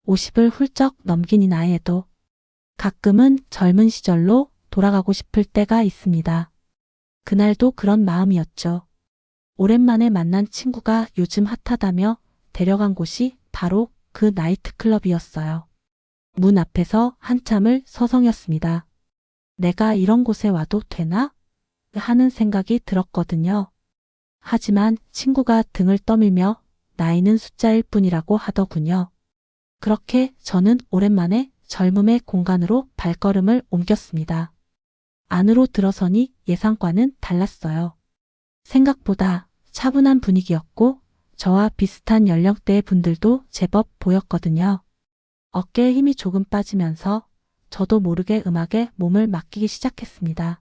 50을 훌쩍 넘긴 이 나이에도 가끔은 젊은 시절로 돌아가고 싶을 때가 있습니다. 그날도 그런 마음이었죠. 오랜만에 만난 친구가 요즘 핫하다며 데려간 곳이 바로 그 나이트클럽이었어요. 문 앞에서 한참을 서성였습니다. 내가 이런 곳에 와도 되나? 하는 생각이 들었거든요. 하지만 친구가 등을 떠밀며 나이는 숫자일 뿐이라고 하더군요. 그렇게 저는 오랜만에 젊음의 공간으로 발걸음을 옮겼습니다. 안으로 들어서니 예상과는 달랐어요. 생각보다 차분한 분위기였고 저와 비슷한 연령대의 분들도 제법 보였거든요. 어깨에 힘이 조금 빠지면서 저도 모르게 음악에 몸을 맡기기 시작했습니다.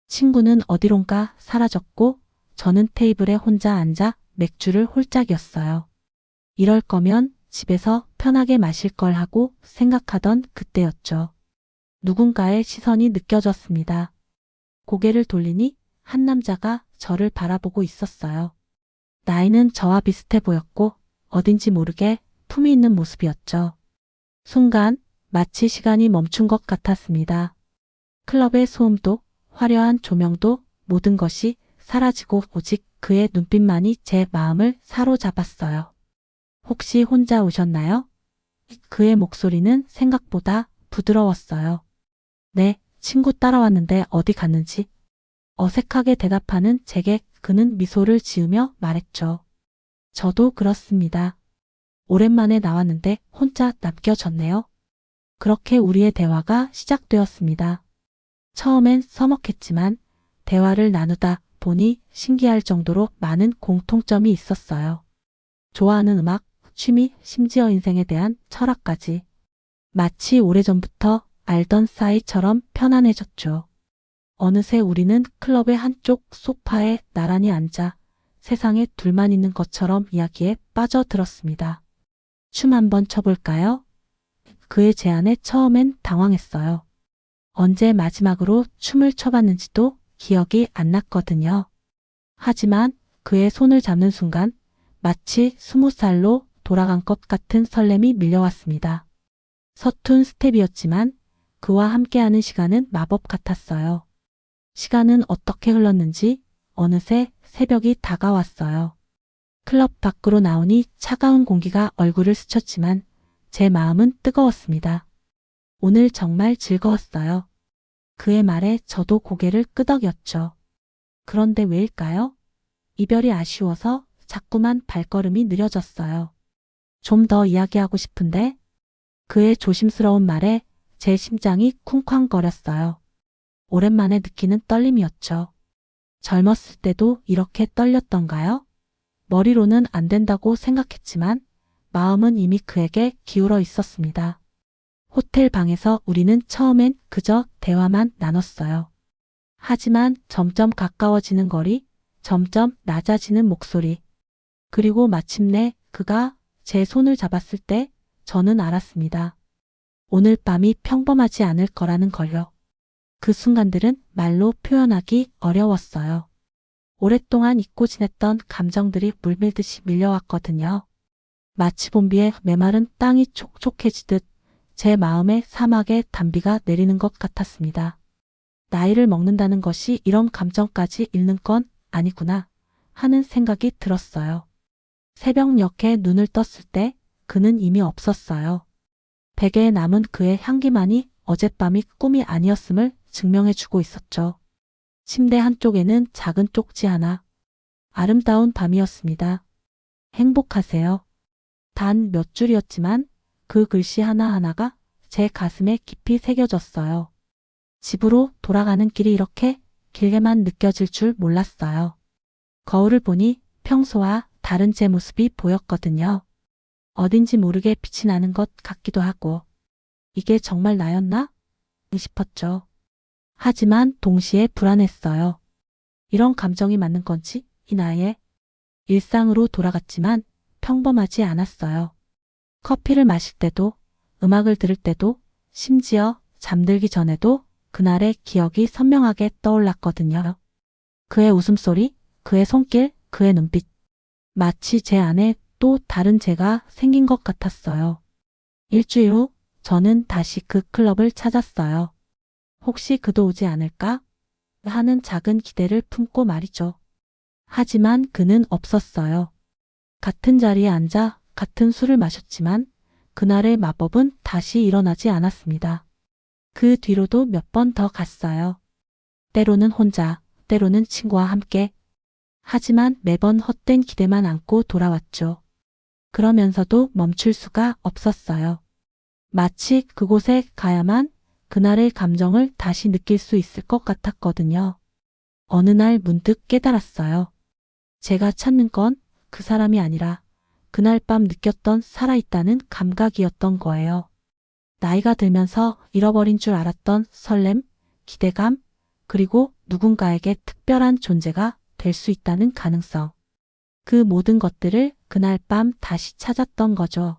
친구는 어디론가 사라졌고 저는 테이블에 혼자 앉아 맥주를 홀짝이었어요. 이럴 거면 집에서 편하게 마실 걸 하고 생각하던 그때였죠. 누군가의 시선이 느껴졌습니다. 고개를 돌리니 한 남자가 저를 바라보고 있었어요. 나이는 저와 비슷해 보였고 어딘지 모르게 품위 있는 모습이었죠. 순간 마치 시간이 멈춘 것 같았습니다. 클럽의 소음도 화려한 조명도 모든 것이 사라지고 오직 그의 눈빛만이 제 마음을 사로잡았어요. 혹시 혼자 오셨나요? 그의 목소리는 생각보다 부드러웠어요. 네, 친구 따라왔는데 어디 갔는지. 어색하게 대답하는 제게 그는 미소를 지으며 말했죠. 저도 그렇습니다. 오랜만에 나왔는데 혼자 남겨졌네요. 그렇게 우리의 대화가 시작되었습니다. 처음엔 서먹했지만 대화를 나누다 보니 신기할 정도로 많은 공통점이 있었어요. 좋아하는 음악, 취미, 심지어 인생에 대한 철학까지. 마치 오래전부터 알던 사이처럼 편안해졌죠. 어느새 우리는 클럽의 한쪽 소파에 나란히 앉아 세상에 둘만 있는 것처럼 이야기에 빠져들었습니다. 춤 한번 춰볼까요? 그의 제안에 처음엔 당황했어요. 언제 마지막으로 춤을 춰봤는지도 기억이 안 났거든요. 하지만 그의 손을 잡는 순간 마치 20살로 돌아간 것 같은 설렘이 밀려왔습니다. 서툰 스텝이었지만 그와 함께하는 시간은 마법 같았어요. 시간은 어떻게 흘렀는지 어느새 새벽이 다가왔어요. 클럽 밖으로 나오니 차가운 공기가 얼굴을 스쳤지만 제 마음은 뜨거웠습니다. 오늘 정말 즐거웠어요. 그의 말에 저도 고개를 끄덕였죠. 그런데 왜일까요? 이별이 아쉬워서 자꾸만 발걸음이 느려졌어요. 좀 더 이야기하고 싶은데 그의 조심스러운 말에 제 심장이 쿵쾅거렸어요. 오랜만에 느끼는 떨림이었죠. 젊었을 때도 이렇게 떨렸던가요? 머리로는 안 된다고 생각했지만 마음은 이미 그에게 기울어 있었습니다. 호텔 방에서 우리는 처음엔 그저 대화만 나눴어요. 하지만 점점 가까워지는 거리, 점점 낮아지는 목소리, 그리고 마침내 그가 제 손을 잡았을 때 저는 알았습니다. 오늘 밤이 평범하지 않을 거라는 걸요. 그 순간들은 말로 표현하기 어려웠어요. 오랫동안 잊고 지냈던 감정들이 물밀듯이 밀려왔거든요. 마치 봄비에 메마른 땅이 촉촉해지듯 제 마음에 사막의 단비가 내리는 것 같았습니다. 나이를 먹는다는 것이 이런 감정까지 잃는 건 아니구나 하는 생각이 들었어요. 새벽녘에 눈을 떴을 때 그는 이미 없었어요. 베개에 남은 그의 향기만이 어젯밤이 꿈이 아니었음을 증명해주고 있었죠. 침대 한쪽에는 작은 쪽지 하나. 아름다운 밤이었습니다. 행복하세요. 단 몇 줄이었지만 그 글씨 하나하나가 제 가슴에 깊이 새겨졌어요. 집으로 돌아가는 길이 이렇게 길게만 느껴질 줄 몰랐어요. 거울을 보니 평소와 다른 제 모습이 보였거든요. 어딘지 모르게 빛이 나는 것 같기도 하고 이게 정말 나였나? 싶었죠. 하지만 동시에 불안했어요. 이런 감정이 맞는 건지 이 나이에 일상으로 돌아갔지만 평범하지 않았어요. 커피를 마실 때도 음악을 들을 때도 심지어 잠들기 전에도 그날의 기억이 선명하게 떠올랐거든요. 그의 웃음소리, 그의 손길, 그의 눈빛. 마치 제 안에 또 다른 제가 생긴 것 같았어요. 일주일 후 저는 다시 그 클럽을 찾았어요. 혹시 그도 오지 않을까? 하는 작은 기대를 품고 말이죠. 하지만 그는 없었어요. 같은 자리에 앉아 같은 술을 마셨지만 그날의 마법은 다시 일어나지 않았습니다. 그 뒤로도 몇 번 더 갔어요. 때로는 혼자, 때로는 친구와 함께. 하지만 매번 헛된 기대만 안고 돌아왔죠. 그러면서도 멈출 수가 없었어요. 마치 그곳에 가야만 그날의 감정을 다시 느낄 수 있을 것 같았거든요. 어느 날 문득 깨달았어요. 제가 찾는 건 그 사람이 아니라 그날 밤 느꼈던 살아있다는 감각이었던 거예요. 나이가 들면서 잃어버린 줄 알았던 설렘, 기대감, 그리고 누군가에게 특별한 존재가 될 수 있다는 가능성. 그 모든 것들을 그날 밤 다시 찾았던 거죠.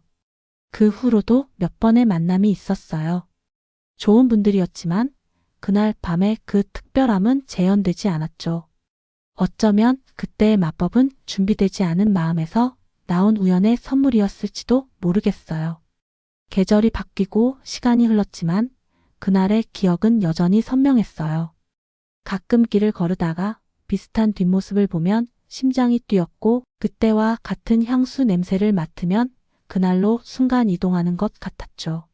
그 후로도 몇 번의 만남이 있었어요. 좋은 분들이었지만 그날 밤에 그 특별함은 재현되지 않았죠. 어쩌면 그때의 마법은 준비되지 않은 마음에서 나온 우연의 선물이었을지도 모르겠어요. 계절이 바뀌고 시간이 흘렀지만 그날의 기억은 여전히 선명했어요. 가끔 길을 걸으다가 비슷한 뒷모습을 보면 심장이 뛰었고 그때와 같은 향수 냄새를 맡으면 그날로 순간 이동하는 것 같았죠.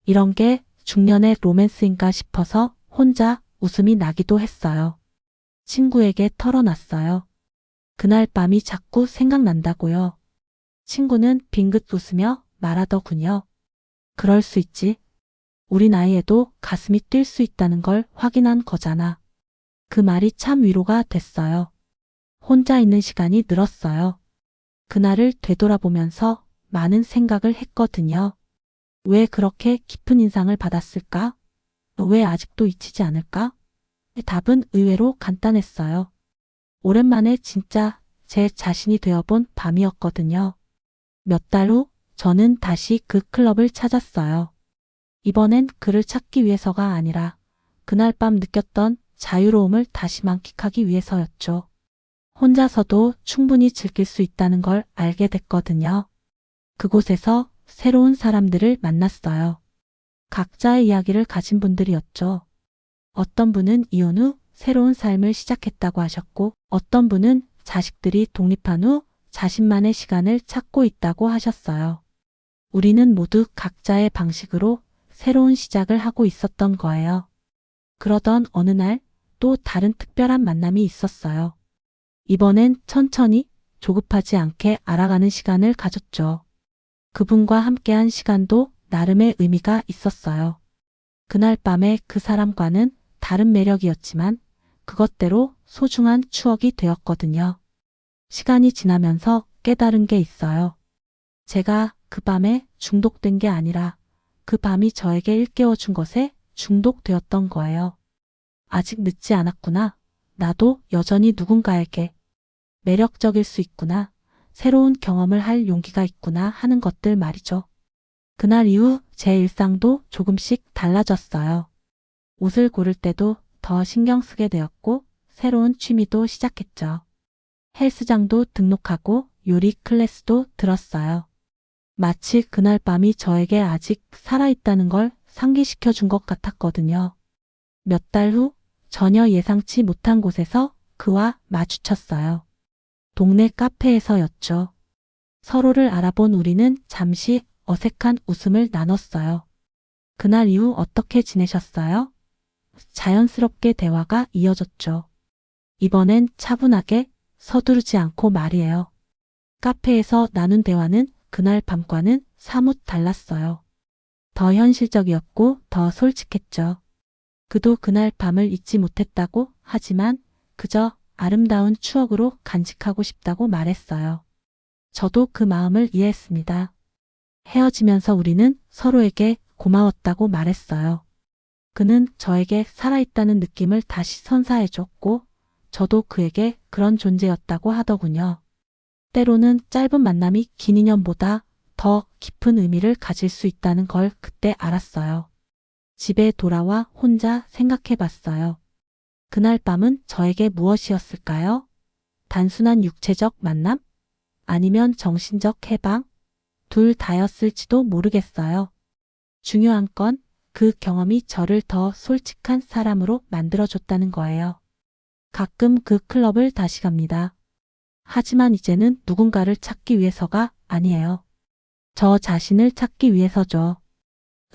이런 게 중년의 로맨스인가 싶어서 혼자 웃음이 나기도 했어요. 친구에게 털어놨어요. 그날 밤이 자꾸 생각난다고요. 친구는 빙긋 웃으며 말하더군요. 그럴 수 있지. 우리 나이에도 가슴이 뛸 수 있다는 걸 확인한 거잖아. 그 말이 참 위로가 됐어요. 혼자 있는 시간이 늘었어요. 그날을 되돌아보면서 많은 생각을 했거든요. 왜 그렇게 깊은 인상을 받았을까? 왜 아직도 잊히지 않을까? 답은 의외로 간단했어요. 오랜만에 진짜 제 자신이 되어본 밤이었거든요. 몇 달 후 저는 다시 그 클럽을 찾았어요. 이번엔 그를 찾기 위해서가 아니라 그날 밤 느꼈던 자유로움을 다시 만끽하기 위해서였죠. 혼자서도 충분히 즐길 수 있다는 걸 알게 됐거든요. 그곳에서 새로운 사람들을 만났어요. 각자의 이야기를 가진 분들이었죠. 어떤 분은 이혼 후 새로운 삶을 시작했다고 하셨고 어떤 분은 자식들이 독립한 후 자신만의 시간을 찾고 있다고 하셨어요. 우리는 모두 각자의 방식으로 새로운 시작을 하고 있었던 거예요. 그러던 어느 날 또 다른 특별한 만남이 있었어요. 이번엔 천천히 조급하지 않게 알아가는 시간을 가졌죠. 그분과 함께한 시간도 나름의 의미가 있었어요. 그날 밤에 그 사람과는 다른 매력이었지만 그것대로 소중한 추억이 되었거든요. 시간이 지나면서 깨달은 게 있어요. 제가 그 밤에 중독된 게 아니라 그 밤이 저에게 일깨워준 것에 중독되었던 거예요. 아직 늦지 않았구나. 나도 여전히 누군가에게 매력적일 수 있구나. 새로운 경험을 할 용기가 있구나 하는 것들 말이죠. 그날 이후 제 일상도 조금씩 달라졌어요. 옷을 고를 때도 더 신경 쓰게 되었고 새로운 취미도 시작했죠. 헬스장도 등록하고 요리 클래스도 들었어요. 마치 그날 밤이 저에게 아직 살아있다는 걸 상기시켜 준 것 같았거든요. 몇 달 후 전혀 예상치 못한 곳에서 그와 마주쳤어요. 동네 카페에서였죠. 서로를 알아본 우리는 잠시 어색한 웃음을 나눴어요. 그날 이후 어떻게 지내셨어요? 자연스럽게 대화가 이어졌죠. 이번엔 차분하게 서두르지 않고 말이에요. 카페에서 나눈 대화는 그날 밤과는 사뭇 달랐어요. 더 현실적이었고 더 솔직했죠. 그도 그날 밤을 잊지 못했다고 하지만 그저 아름다운 추억으로 간직하고 싶다고 말했어요. 저도 그 마음을 이해했습니다. 헤어지면서 우리는 서로에게 고마웠다고 말했어요. 그는 저에게 살아있다는 느낌을 다시 선사해줬고 저도 그에게 그런 존재였다고 하더군요. 때로는 짧은 만남이 긴 인연보다 더 깊은 의미를 가질 수 있다는 걸 그때 알았어요. 집에 돌아와 혼자 생각해 봤어요. 그날 밤은 저에게 무엇이었을까요? 단순한 육체적 만남? 아니면 정신적 해방? 둘 다였을지도 모르겠어요. 중요한 건 그 경험이 저를 더 솔직한 사람으로 만들어줬다는 거예요. 가끔 그 클럽을 다시 갑니다. 하지만 이제는 누군가를 찾기 위해서가 아니에요. 저 자신을 찾기 위해서죠.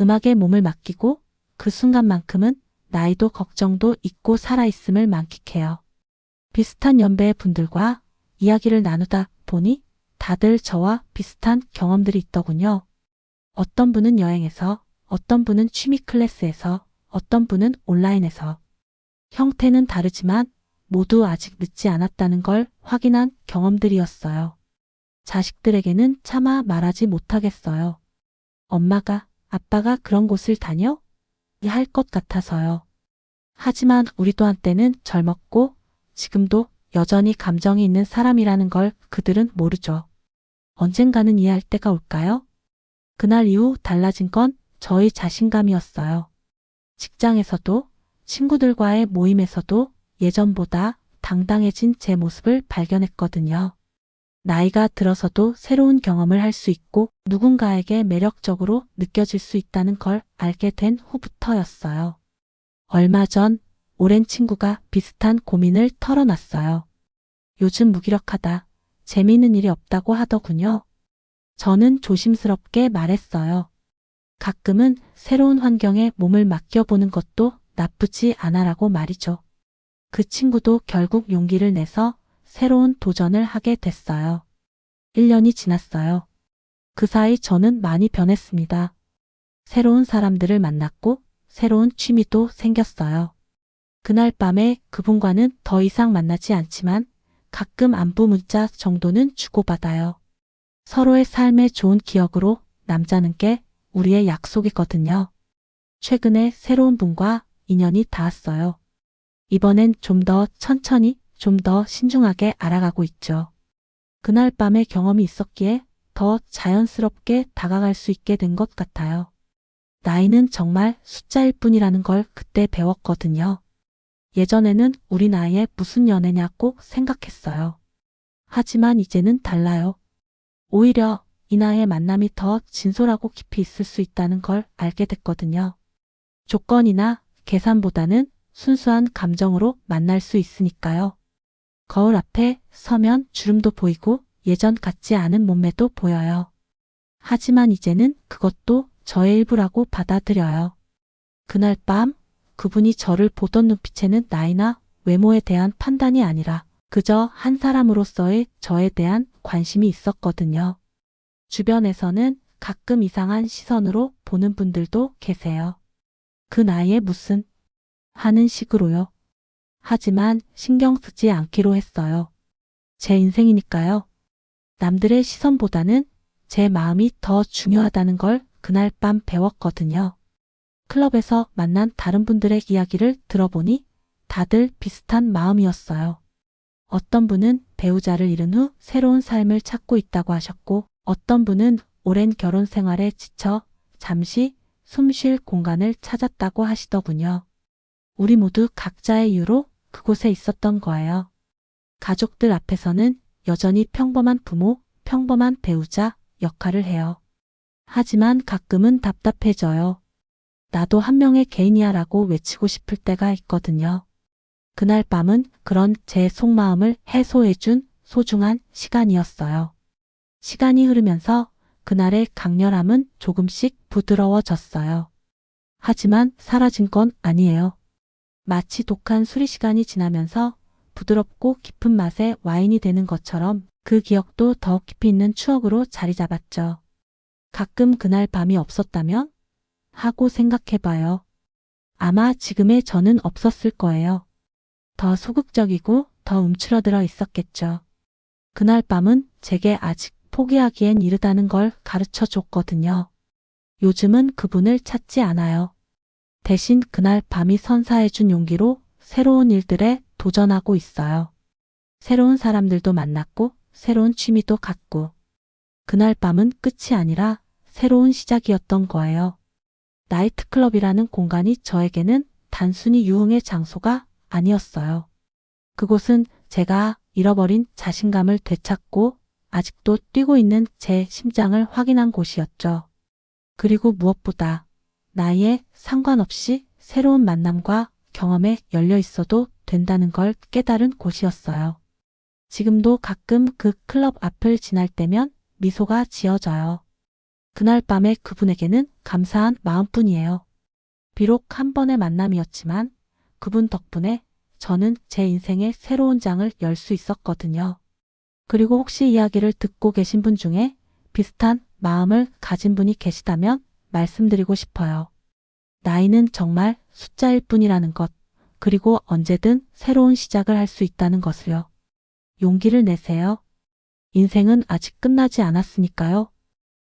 음악에 몸을 맡기고 그 순간만큼은 나이도 걱정도 잊고 살아있음을 만끽해요. 비슷한 연배의 분들과 이야기를 나누다 보니 다들 저와 비슷한 경험들이 있더군요. 어떤 분은 여행에서, 어떤 분은 취미 클래스에서, 어떤 분은 온라인에서. 형태는 다르지만 모두 아직 늦지 않았다는 걸 확인한 경험들이었어요. 자식들에게는 차마 말하지 못하겠어요. 엄마가, 아빠가 그런 곳을 다녀? 할 것 같아서요. 하지만 우리도 한때는 젊었고 지금도 여전히 감정이 있는 사람이라는 걸 그들은 모르죠. 언젠가는 이해할 때가 올까요? 그날 이후 달라진 건 저의 자신감이었어요. 직장에서도 친구들과의 모임에서도 예전보다 당당해진 제 모습을 발견했거든요. 나이가 들어서도 새로운 경험을 할 수 있고 누군가에게 매력적으로 느껴질 수 있다는 걸 알게 된 후부터였어요. 얼마 전 오랜 친구가 비슷한 고민을 털어놨어요. 요즘 무기력하다. 재미있는 일이 없다고 하더군요. 저는 조심스럽게 말했어요. 가끔은 새로운 환경에 몸을 맡겨보는 것도 나쁘지 않아라고 말이죠. 그 친구도 결국 용기를 내서 새로운 도전을 하게 됐어요. 1년이 지났어요. 그 사이 저는 많이 변했습니다. 새로운 사람들을 만났고 새로운 취미도 생겼어요. 그날 밤에 그분과는 더 이상 만나지 않지만 가끔 안부 문자 정도는 주고받아요. 서로의 삶의 좋은 기억으로 남자는 게 우리의 약속이거든요. 최근에 새로운 분과 인연이 닿았어요. 이번엔 좀 더 천천히, 좀 더 신중하게 알아가고 있죠. 그날 밤의 경험이 있었기에 더 자연스럽게 다가갈 수 있게 된 것 같아요. 나이는 정말 숫자일 뿐이라는 걸 그때 배웠거든요. 예전에는 우리 나이에 무슨 연애냐 꼭 생각했어요. 하지만 이제는 달라요. 오히려 이 나이의 만남이 더 진솔하고 깊이 있을 수 있다는 걸 알게 됐거든요. 조건이나 계산보다는 순수한 감정으로 만날 수 있으니까요. 거울 앞에 서면 주름도 보이고 예전 같지 않은 몸매도 보여요. 하지만 이제는 그것도 저의 일부라고 받아들여요. 그날 밤 그분이 저를 보던 눈빛에는 나이나 외모에 대한 판단이 아니라 그저 한 사람으로서의 저에 대한 관심이 있었거든요. 주변에서는 가끔 이상한 시선으로 보는 분들도 계세요. 그 나이에 무슨 하는 식으로요. 하지만 신경 쓰지 않기로 했어요. 제 인생이니까요. 남들의 시선보다는 제 마음이 더 중요하다는 걸 그날 밤 배웠거든요. 클럽에서 만난 다른 분들의 이야기를 들어보니 다들 비슷한 마음이었어요. 어떤 분은 배우자를 잃은 후 새로운 삶을 찾고 있다고 하셨고 어떤 분은 오랜 결혼 생활에 지쳐 잠시 숨 쉴 공간을 찾았다고 하시더군요. 우리 모두 각자의 이유로 그곳에 있었던 거예요. 가족들 앞에서는 여전히 평범한 부모, 평범한 배우자 역할을 해요. 하지만 가끔은 답답해져요. 나도 한 명의 개인이야 라고 외치고 싶을 때가 있거든요. 그날 밤은 그런 제 속마음을 해소해준 소중한 시간이었어요. 시간이 흐르면서 그날의 강렬함은 조금씩 부드러워졌어요. 하지만 사라진 건 아니에요. 마치 독한 수리 시간이 지나면서 부드럽고 깊은 맛의 와인이 되는 것처럼 그 기억도 더 깊이 있는 추억으로 자리 잡았죠. 가끔 그날 밤이 없었다면? 하고 생각해봐요. 아마 지금의 저는 없었을 거예요. 더 소극적이고 더 움츠러들어 있었겠죠. 그날 밤은 제게 아직 포기하기엔 이르다는 걸 가르쳐 줬거든요. 요즘은 그분을 찾지 않아요. 대신 그날 밤이 선사해준 용기로 새로운 일들에 도전하고 있어요. 새로운 사람들도 만났고 새로운 취미도 갖고 그날 밤은 끝이 아니라 새로운 시작이었던 거예요. 나이트클럽이라는 공간이 저에게는 단순히 유흥의 장소가 아니었어요. 그곳은 제가 잃어버린 자신감을 되찾고 아직도 뛰고 있는 제 심장을 확인한 곳이었죠. 그리고 무엇보다 나이에 상관없이 새로운 만남과 경험에 열려 있어도 된다는 걸 깨달은 곳이었어요. 지금도 가끔 그 클럽 앞을 지날 때면 미소가 지어져요. 그날 밤에 그분에게는 감사한 마음뿐이에요. 비록 한 번의 만남이었지만 그분 덕분에 저는 제 인생의 새로운 장을 열 수 있었거든요. 그리고 혹시 이야기를 듣고 계신 분 중에 비슷한 마음을 가진 분이 계시다면 말씀드리고 싶어요. 나이는 정말 숫자일 뿐이라는 것, 그리고 언제든 새로운 시작을 할 수 있다는 것을요. 용기를 내세요. 인생은 아직 끝나지 않았으니까요.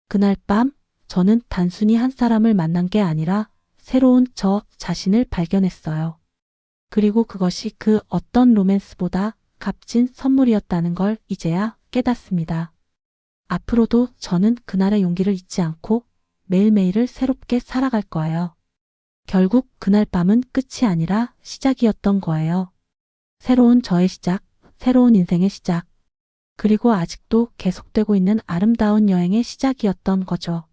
그날 밤 저는 단순히 한 사람을 만난 게 아니라 새로운 저 자신을 발견했어요. 그리고 그것이 그 어떤 로맨스보다 값진 선물이었다는 걸 이제야 깨닫습니다. 앞으로도 저는 그날의 용기를 잊지 않고 매일매일을 새롭게 살아갈 거예요. 결국 그날 밤은 끝이 아니라 시작이었던 거예요. 새로운 저의 시작, 새로운 인생의 시작, 그리고 아직도 계속되고 있는 아름다운 여행의 시작이었던 거죠.